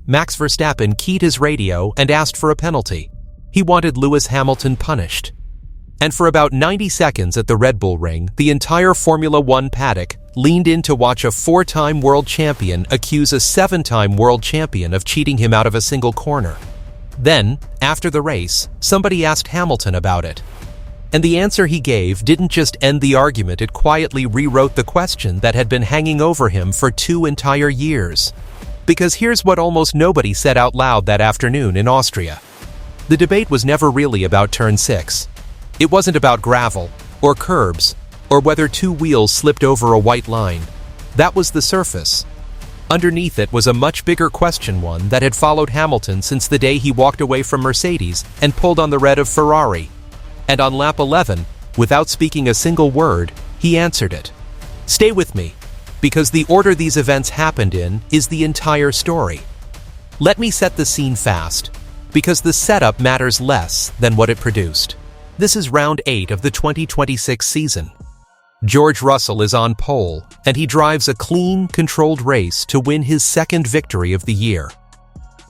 Max Verstappen keyed his radio and asked for a penalty. He wanted Lewis Hamilton punished. And for about 90 seconds at the Red Bull Ring, the entire Formula One paddock leaned in to watch a 4-time world champion accuse a 7-time world champion of cheating him out of a single corner. Then, after the race, somebody asked Hamilton about it. And the answer he gave didn't just end the argument, it quietly rewrote the question that had been hanging over him for 2 entire years. Because here's what almost nobody said out loud that afternoon in Austria. The debate was never really about Turn 6. It wasn't about gravel, or curbs, or whether 2 wheels slipped over a white line. That was the surface. Underneath it was a much bigger question, one that had followed Hamilton since the day he walked away from Mercedes and pulled on the red of Ferrari. And on lap 11, without speaking a single word, he answered it. Stay with me, because the order these events happened in is the entire story. Let me set the scene fast, because the setup matters less than what it produced. This is round 8 of the 2026 season. George Russell is on pole, and he drives a clean, controlled race to win his 2nd victory of the year.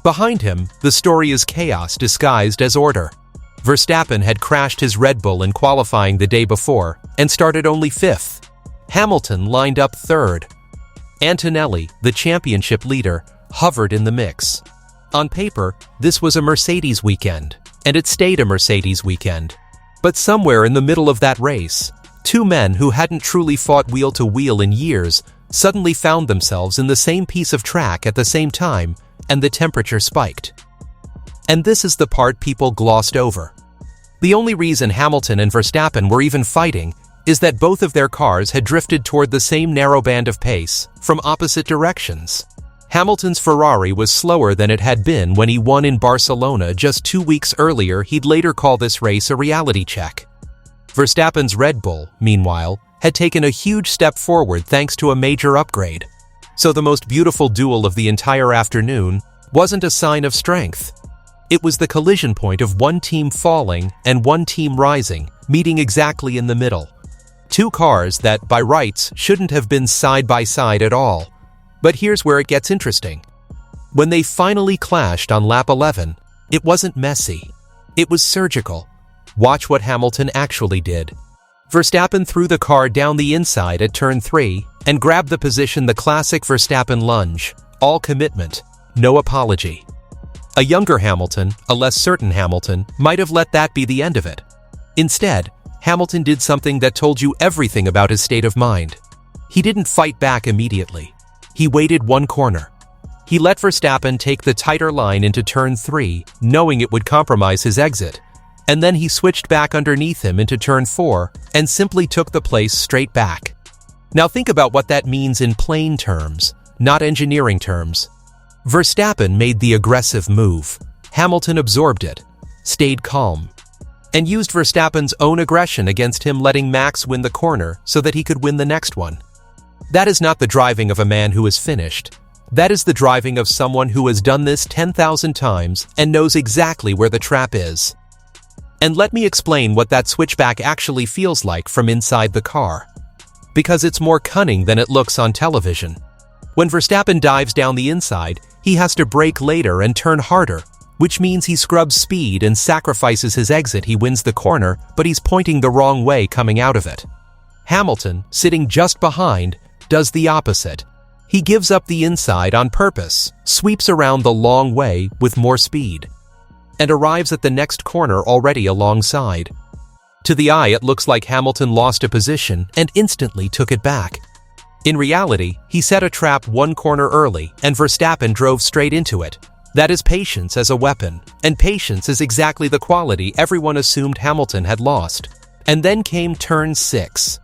Behind him, the story is chaos disguised as order. Verstappen had crashed his Red Bull in qualifying the day before and started only 5th. Hamilton lined up 3rd. Antonelli, the championship leader, hovered in the mix. On paper, this was a Mercedes weekend, and it stayed a Mercedes weekend. But somewhere in the middle of that race, 2 men who hadn't truly fought wheel to wheel in years suddenly found themselves in the same piece of track at the same time, and the temperature spiked. And this is the part people glossed over. The only reason Hamilton and Verstappen were even fighting is that both of their cars had drifted toward the same narrow band of pace from opposite directions. Hamilton's Ferrari was slower than it had been when he won in Barcelona just 2 weeks earlier. He'd later call this race a reality check. Verstappen's Red Bull, meanwhile, had taken a huge step forward thanks to a major upgrade. So the most beautiful duel of the entire afternoon wasn't a sign of strength. It was the collision point of one team falling and one team rising, meeting exactly in the middle. 2 cars that, by rights, shouldn't have been side by side at all. But here's where it gets interesting. When they finally clashed on lap 11, it wasn't messy. It was surgical. Watch what Hamilton actually did. Verstappen threw the car down the inside at turn 3 and grabbed the position, the classic Verstappen lunge. All commitment, no apology. A younger Hamilton, a less certain Hamilton, might have let that be the end of it. Instead, Hamilton did something that told you everything about his state of mind. He didn't fight back immediately. He waited 1 corner. He let Verstappen take the tighter line into turn 3, knowing it would compromise his exit. And then he switched back underneath him into turn 4 and simply took the place straight back. Now think about what that means in plain terms, not engineering terms. Verstappen made the aggressive move. Hamilton absorbed it, stayed calm, and used Verstappen's own aggression against him, letting Max win the corner so that he could win the next one. That is not the driving of a man who is finished. That is the driving of someone who has done this 10,000 times and knows exactly where the trap is. And let me explain what that switchback actually feels like from inside the car. Because it's more cunning than it looks on television. When Verstappen dives down the inside, he has to brake later and turn harder, which means he scrubs speed and sacrifices his exit. He wins the corner, but he's pointing the wrong way coming out of it. Hamilton, sitting just behind, does the opposite. He gives up the inside on purpose, sweeps around the long way with more speed, and arrives at the next corner already alongside. To the eye, it looks like Hamilton lost a position and instantly took it back. In reality, he set a trap 1 corner early, and Verstappen drove straight into it. That is patience as a weapon, and patience is exactly the quality everyone assumed Hamilton had lost. And then came turn 6,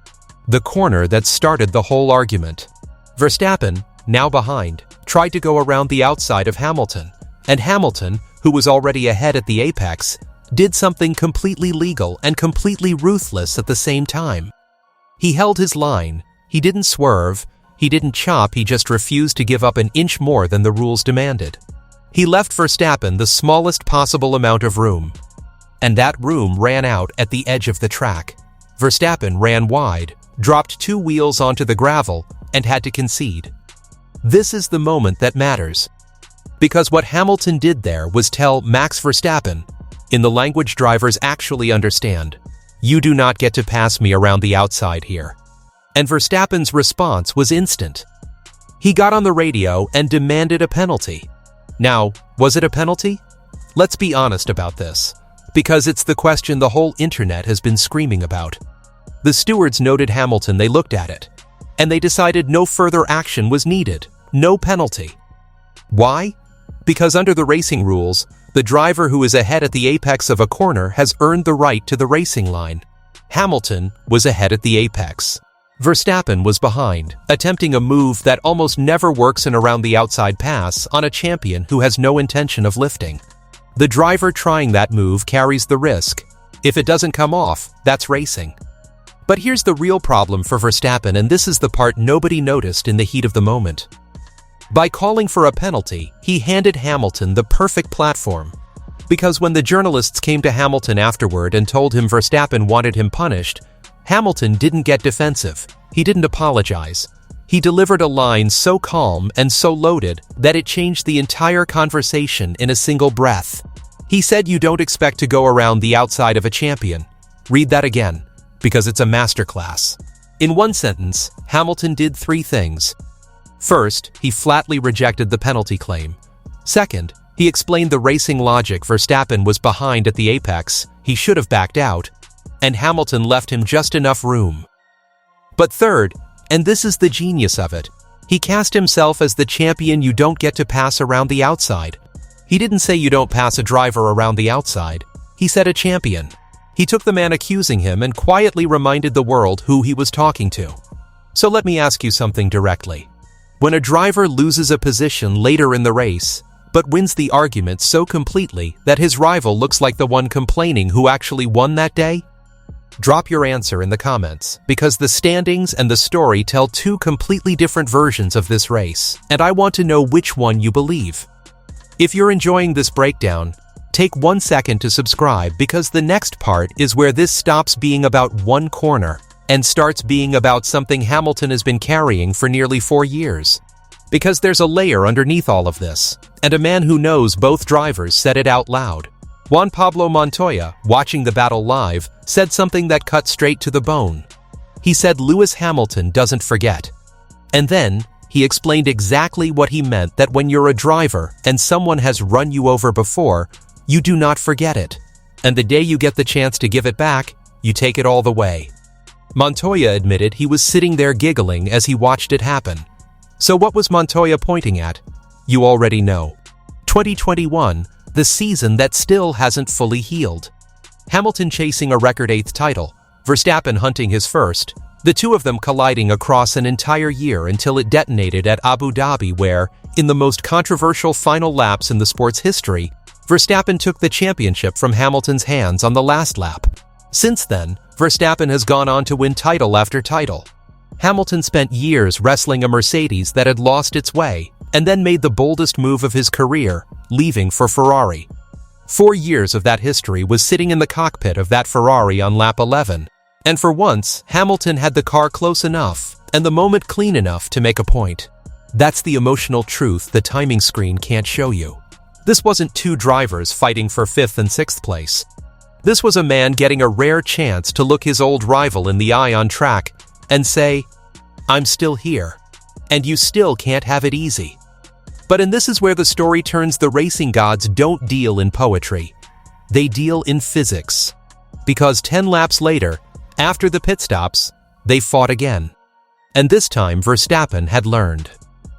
the corner that started the whole argument. Verstappen, now behind, tried to go around the outside of Hamilton, and Hamilton, who was already ahead at the apex, did something completely legal and completely ruthless at the same time. He held his line. He didn't swerve, he didn't chop, he just refused to give up an inch more than the rules demanded. He left Verstappen the smallest possible amount of room. And that room ran out at the edge of the track. Verstappen ran wide, dropped 2 wheels onto the gravel, and had to concede. This is the moment that matters. Because what Hamilton did there was tell Max Verstappen, in the language drivers actually understand, "You do not get to pass me around the outside here." And Verstappen's response was instant. He got on the radio and demanded a penalty. Now, was it a penalty? Let's be honest about this, because it's the question the whole internet has been screaming about. The stewards noted Hamilton, they looked at it, and they decided no further action was needed, no penalty. Why? Because under the racing rules, the driver who is ahead at the apex of a corner has earned the right to the racing line. Hamilton was ahead at the apex. Verstappen was behind, attempting a move that almost never works in around the outside pass on a champion who has no intention of lifting. The driver trying that move carries the risk. If it doesn't come off, that's racing. But here's the real problem for Verstappen, and this is the part nobody noticed in the heat of the moment. By calling for a penalty, he handed Hamilton the perfect platform. Because when the journalists came to Hamilton afterward and told him Verstappen wanted him punished, Hamilton didn't get defensive. He didn't apologize. He delivered a line so calm and so loaded that it changed the entire conversation in a single breath. He said, "You don't expect to go around the outside of a champion." Read that again, because it's a masterclass. In one sentence, Hamilton did three things. First, he flatly rejected the penalty claim. Second, he explained the racing logic. Verstappen was behind at the apex, he should have backed out, and Hamilton left him just enough room. But third, and this is the genius of it, he cast himself as the champion you don't get to pass around the outside. He didn't say you don't pass a driver around the outside, he said a champion. He took the man accusing him and quietly reminded the world who he was talking to. So let me ask you something directly. When a driver loses a position later in the race, but wins the argument so completely that his rival looks like the one complaining who actually won that day? Drop your answer in the comments, because the standings and the story tell two completely different versions of this race, and I want to know which one you believe. If you're enjoying this breakdown, take 1 second to subscribe, because the next part is where this stops being about one corner and starts being about something Hamilton has been carrying for nearly 4 years. Because there's a layer underneath all of this, and a man who knows both drivers said it out loud. Juan Pablo Montoya, watching the battle live, said something that cut straight to the bone. He said Lewis Hamilton doesn't forget. And then, he explained exactly what he meant, that when you're a driver and someone has run you over before, you do not forget it. And the day you get the chance to give it back, you take it all the way. Montoya admitted he was sitting there giggling as he watched it happen. So what was Montoya pointing at? You already know. 2021, the season that still hasn't fully healed. Hamilton chasing a record 8th title, Verstappen hunting his first, the two of them colliding across an entire year until it detonated at Abu Dhabi, where, in the most controversial final laps in the sport's history, Verstappen took the championship from Hamilton's hands on the last lap. Since then, Verstappen has gone on to win title after title. Hamilton spent years wrestling a Mercedes that had lost its way, and then made the boldest move of his career, leaving for Ferrari. 4 years of that history was sitting in the cockpit of that Ferrari on lap 11. And for once, Hamilton had the car close enough, and the moment clean enough to make a point. That's the emotional truth the timing screen can't show you. This wasn't two drivers fighting for 5th and 6th place. This was a man getting a rare chance to look his old rival in the eye on track and say, "I'm still here, and you still can't have it easy." And this is where the story turns. The racing gods don't deal in poetry. They deal in physics. Because 10 laps later, after the pit stops, they fought again. And this time Verstappen had learned.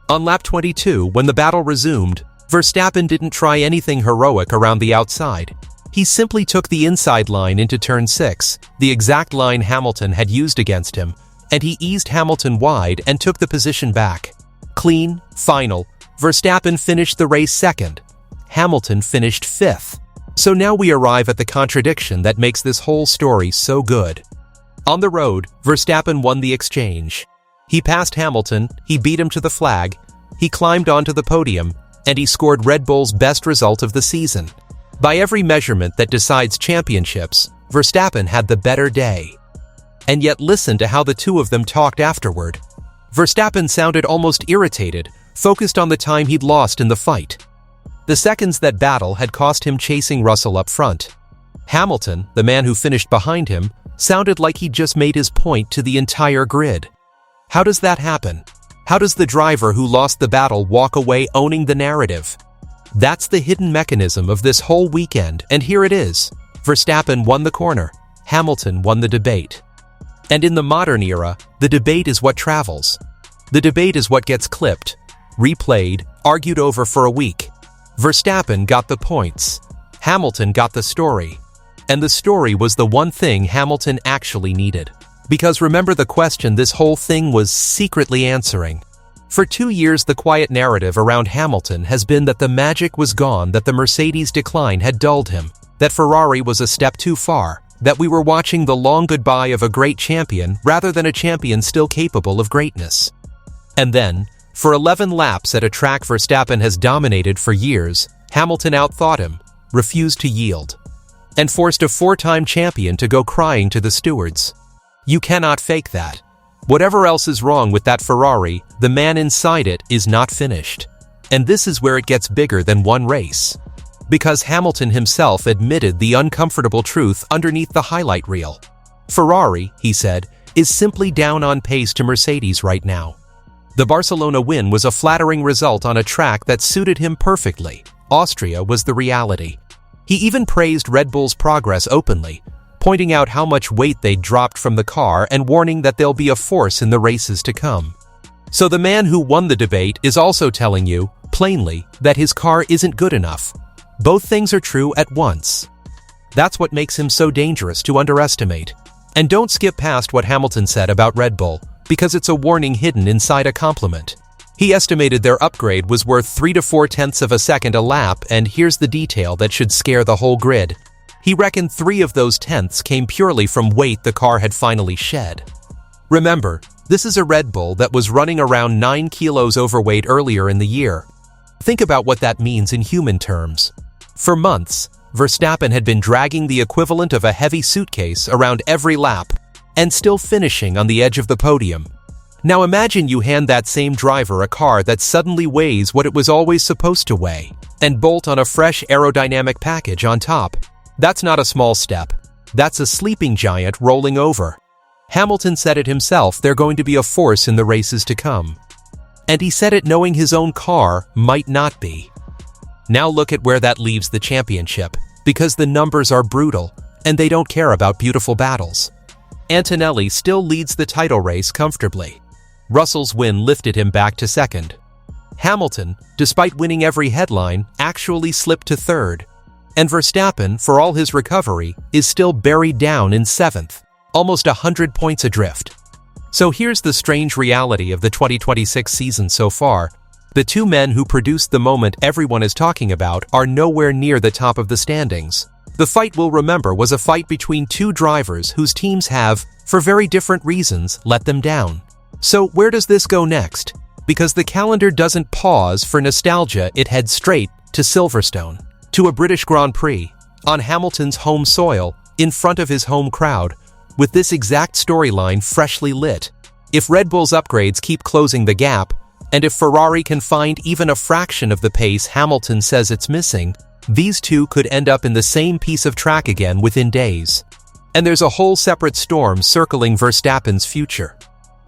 On lap 22, when the battle resumed, Verstappen didn't try anything heroic around the outside. He simply took the inside line into turn 6, the exact line Hamilton had used against him, and he eased Hamilton wide and took the position back. Clean, final. Verstappen finished the race 2nd. Hamilton finished 5th. So now we arrive at the contradiction that makes this whole story so good. On the road, Verstappen won the exchange. He passed Hamilton, he beat him to the flag, he climbed onto the podium, and he scored Red Bull's best result of the season. By every measurement that decides championships, Verstappen had the better day. And yet listen to how the two of them talked afterward. Verstappen sounded almost irritated, focused on the time he'd lost in the fight. The seconds that battle had cost him chasing Russell up front. Hamilton, the man who finished behind him, sounded like he'd just made his point to the entire grid. How does that happen? How does the driver who lost the battle walk away owning the narrative? That's the hidden mechanism of this whole weekend, and here it is. Verstappen won the corner. Hamilton won the debate. And in the modern era, the debate is what travels. The debate is what gets clipped, replayed, argued over for a week. Verstappen got the points. Hamilton got the story. And the story was the one thing Hamilton actually needed. Because remember the question this whole thing was secretly answering. For 2 years, the quiet narrative around Hamilton has been that the magic was gone, that the Mercedes decline had dulled him, that Ferrari was a step too far, that we were watching the long goodbye of a great champion rather than a champion still capable of greatness. And then, for 11 laps at a track Verstappen has dominated for years, Hamilton outthought him, refused to yield, and forced a 4-time champion to go crying to the stewards. You cannot fake that. Whatever else is wrong with that Ferrari, the man inside it is not finished. And this is where it gets bigger than one race. Because Hamilton himself admitted the uncomfortable truth underneath the highlight reel. Ferrari, he said, is simply down on pace to Mercedes right now. The Barcelona win was a flattering result on a track that suited him perfectly. Austria was the reality. He even praised Red Bull's progress openly, pointing out how much weight they'd dropped from the car and warning that they'll be a force in the races to come. So the man who won the debate is also telling you, plainly, that his car isn't good enough. Both things are true at once. That's what makes him so dangerous to underestimate. And don't skip past what Hamilton said about Red Bull, because it's a warning hidden inside a compliment. He estimated their upgrade was worth 3 to 4 tenths of a second a lap, and here's the detail that should scare the whole grid. He reckoned 3 of those tenths came purely from weight the car had finally shed. Remember, this is a Red Bull that was running around 9 kilos overweight earlier in the year. Think about what that means in human terms. For months, Verstappen had been dragging the equivalent of a heavy suitcase around every lap, and still finishing on the edge of the podium. Now imagine you hand that same driver a car that suddenly weighs what it was always supposed to weigh, and bolt on a fresh aerodynamic package on top. That's not a small step. That's a sleeping giant rolling over. Hamilton said it himself, they're going to be a force in the races to come. And he said it knowing his own car might not be. Now look at where that leaves the championship, because the numbers are brutal, and they don't care about beautiful battles. Antonelli still leads the title race comfortably. Russell's win lifted him back to second. Hamilton, despite winning every headline, actually slipped to third. And Verstappen, for all his recovery, is still buried down in seventh, almost 100 points adrift. So here's the strange reality of the 2026 season so far. The two men who produced the moment everyone is talking about are nowhere near the top of the standings. The fight we'll remember was a fight between two drivers whose teams have, for very different reasons, let them down. So where does this go next? Because the calendar doesn't pause for nostalgia, it heads straight to Silverstone, to a British Grand Prix, on Hamilton's home soil, in front of his home crowd, with this exact storyline freshly lit. If Red Bull's upgrades keep closing the gap, and if Ferrari can find even a fraction of the pace Hamilton says it's missing, these two could end up in the same piece of track again within days. And there's a whole separate storm circling Verstappen's future,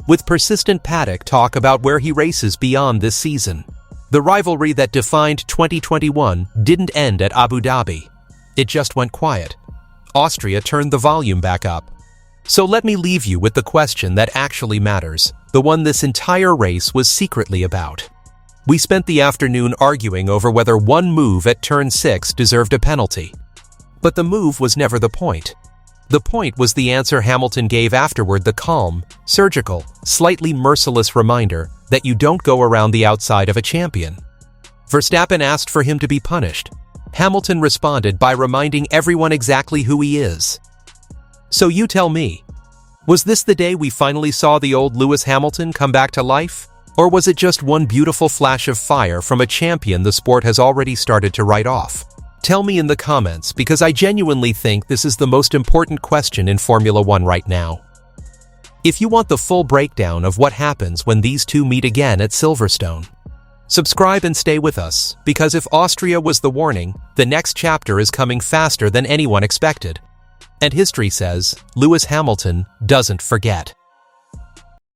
with persistent paddock talk about where he races beyond this season. The rivalry that defined 2021 didn't end at Abu Dhabi. It just went quiet. Austria turned the volume back up. So let me leave you with the question that actually matters, the one this entire race was secretly about. We spent the afternoon arguing over whether one move at turn 6 deserved a penalty. But the move was never the point. The point was the answer Hamilton gave afterward, the calm, surgical, slightly merciless reminder that you don't go around the outside of a champion. Verstappen asked for him to be punished. Hamilton responded by reminding everyone exactly who he is. So you tell me, was this the day we finally saw the old Lewis Hamilton come back to life? Or was it just one beautiful flash of fire from a champion the sport has already started to write off? Tell me in the comments, because I genuinely think this is the most important question in Formula One right now. If you want the full breakdown of what happens when these two meet again at Silverstone, Subscribe and stay with us, because if Austria was the warning, the next chapter is coming faster than anyone expected. And history says, Lewis Hamilton doesn't forget.